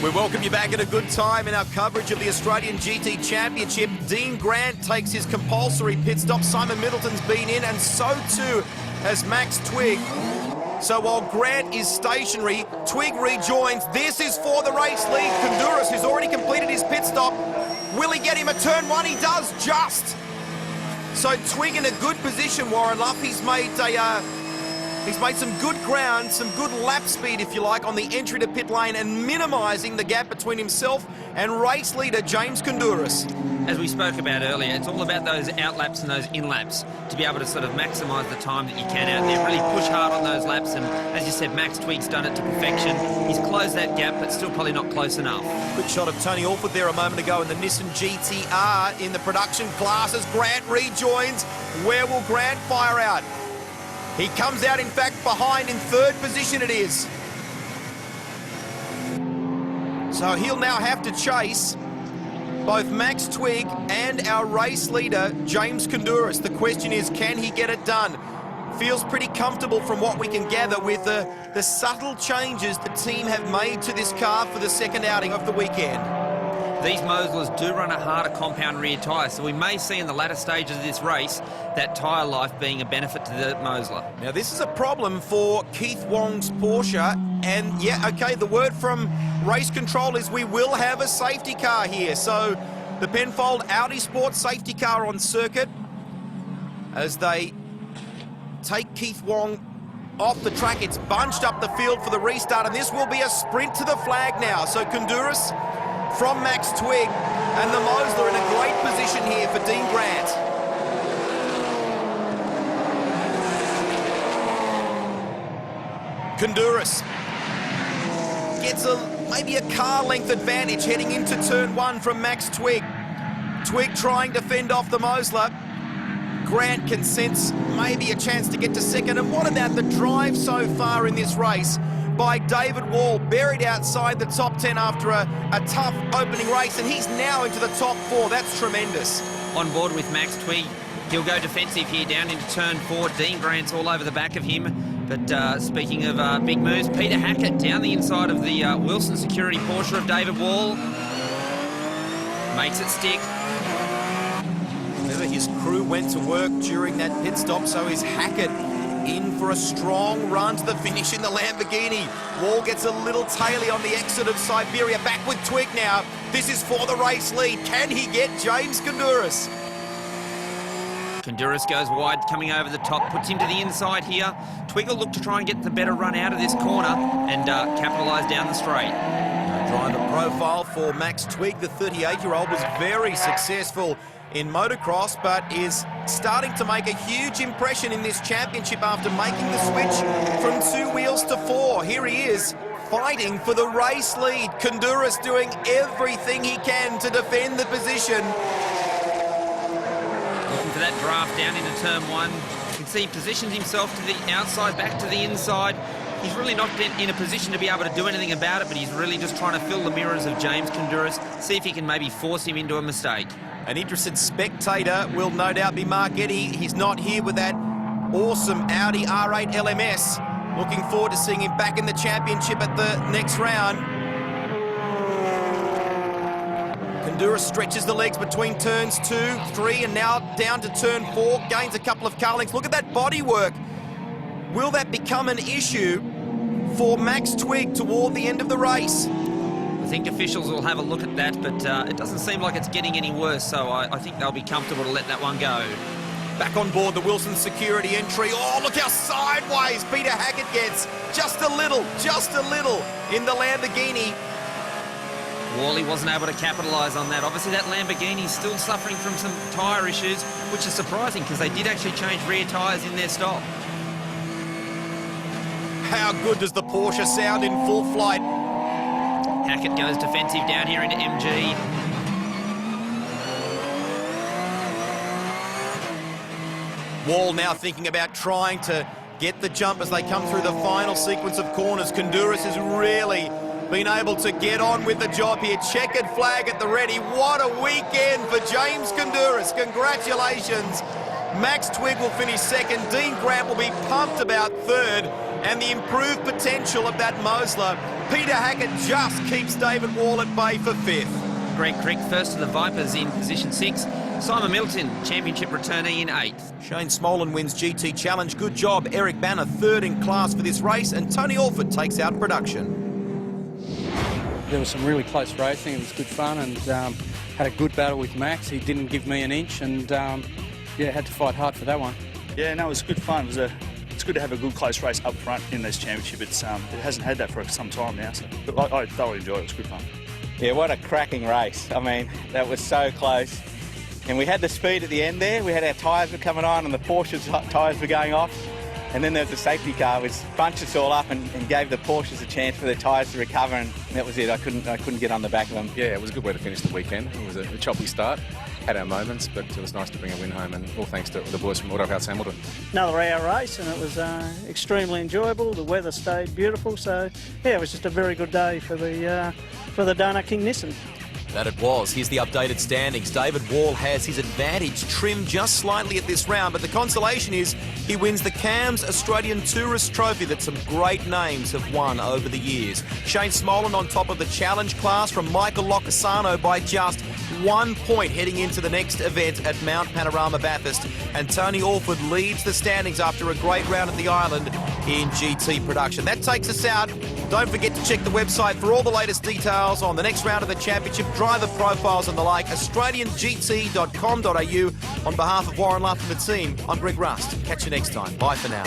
We welcome you back at a good time in our coverage of the Australian GT Championship. Dean Grant takes his compulsory pit stop. Simon Middleton's been in, and so too has Max Twigg. So while Grant is stationary, Twigg rejoins. This is for the race lead. Kundouris, who's already completed his pit stop. Will he get him a turn one? He does just. So Twigg in a good position, Warren Luff. He's made some good ground, some good lap speed, if you like, on the entry to pit lane and minimising the gap between himself and race leader James Kundouris. As we spoke about earlier, it's all about those outlaps and those in-laps to be able to sort of maximise the time that you can out there, really push hard on those laps, and as you said, Max Twigg's done it to perfection. He's closed that gap, but still probably not close enough. Quick shot of Tony Alford there a moment ago in the Nissan GTR in the production classes. Grant rejoins. Where will Grant fire out? He comes out, in fact, behind in third position it is. So he'll now have to chase both Max Twigg and our race leader, James Kundouris. The question is, can he get it done? Feels pretty comfortable from what we can gather with the subtle changes the team have made to this car for the second outing of the weekend. These Moslers do run a harder compound rear tyre, so we may see in the latter stages of this race that tyre life being a benefit to the Mosler. Now, this is a problem for Keith Wong's Porsche, and yeah, okay, the word from race control is we will have a safety car here. So the Penfold Audi Sport safety car on circuit as they take Keith Wong off the track. It's bunched up the field for the restart, and this will be a sprint to the flag now. So Kundouris from Max Twigg, and the Mosler in a great position here for Dean Grant. Kundouris gets maybe a car length advantage heading into turn one from Max Twigg. Twigg trying to fend off the Mosler. Grant can sense maybe a chance to get to second. And what about the drive so far in this race by David Wall, buried outside the top 10 after a tough opening race, and he's now into the top four. That's tremendous. On board with Max Twigg. He'll go defensive here down into turn four. Dean Grant's all over the back of him. But speaking of big moves, Peter Hackett down the inside of the Wilson Security Porsche of David Wall. Makes it stick. Remember, his crew went to work during that pit stop, so is Hackett in for a strong run to the finish in the Lamborghini. Wall gets a little taily on the exit of Siberia. Back with Twigg now. This is for the race lead. Can he get James Kundouris? Kundouris goes wide, coming over the top, puts him to the inside here. Twigg will look to try and get the better run out of this corner and capitalise down the straight. Driver profile for Max Twigg, the 38-year-old, was very successful in motocross, but is starting to make a huge impression in this championship after making the switch from 2 wheels to 4. Here he is, fighting for the race lead. Kundouris doing everything he can to defend the position. Looking for that draft down into turn one. You can see he positions himself to the outside, back to the inside. He's really not in a position to be able to do anything about it, but he's really just trying to fill the mirrors of James Kundouris, see if he can maybe force him into a mistake. An interested spectator will no doubt be Mark Eddy. He's not here with that awesome Audi R8 LMS. Looking forward to seeing him back in the championship at the next round. Kundouris stretches the legs between turns 2, 3, and now down to turn 4. Gains a couple of car lengths. Look at that bodywork. Will that become an issue for Max Twigg toward the end of the race? I think officials will have a look at that, but it doesn't seem like it's getting any worse, so I think they'll be comfortable to let that one go. Back on board the Wilson Security entry. Oh, look how sideways Peter Hackett gets. Just a little in the Lamborghini. Wally wasn't able to capitalise on that. Obviously, that Lamborghini's still suffering from some tyre issues, which is surprising because they did actually change rear tyres in their stop. How good does the Porsche sound in full flight? Hackett goes defensive down here into MG. Wall now thinking about trying to get the jump as they come through the final sequence of corners. Kundouris has really been able to get on with the job here. Checkered flag at the ready. What a weekend for James Kundouris. Congratulations. Max Twigg will finish second. Dean Grant will be pumped about third. And the improved potential of that Mosler. Peter Hackett just keeps David Wall at bay for 5th. Greg Crick first to the Vipers in position 6. Simon Middleton, championship returnee in 8th. Shane Smolin wins GT Challenge. Good job. Eric Banner 3rd in class for this race. And Tony Alford takes out production. There was some really close racing. It was good fun, and had a good battle with Max. He didn't give me an inch, and yeah, had to fight hard for that one. Yeah, no, it was good fun. It's good to have a good close race up front in this championship. It hasn't had that for some time now, so but I thoroughly enjoyed it. It was good fun. Yeah, what a cracking race. I mean, that was so close. And we had the speed at the end there. We had our tyres were coming on and the Porsche tyres were going off. And then there was the safety car, which bunched us all up and gave the Porsches a chance for their tyres to recover, and that was it. I couldn't get on the back of them. Yeah, it was a good way to finish the weekend. It was a choppy start, had our moments, but it was nice to bring a win home, and all thanks to the boys from Autohouse Hamilton. Another hour race, and it was extremely enjoyable. The weather stayed beautiful, so yeah, it was just a very good day for the Donut King Nissan. That it was. Here's the updated standings. David Wall has his advantage trimmed just slightly at this round, but the consolation is he wins the CAMS Australian Tourist Trophy that some great names have won over the years. Shane Smolin on top of the challenge class from Michael Locasano by just 1 point heading into the next event at Mount Panorama Bathurst, and Tony Alford leads the standings after a great round at the Island in GT production. That takes us out. Don't forget to check the website for all the latest details on the next round of the championship, driver profiles and the like, australiangt.com.au. On behalf of Warren Luff and the team, I'm Greg Rust. Catch you next time. Bye for now.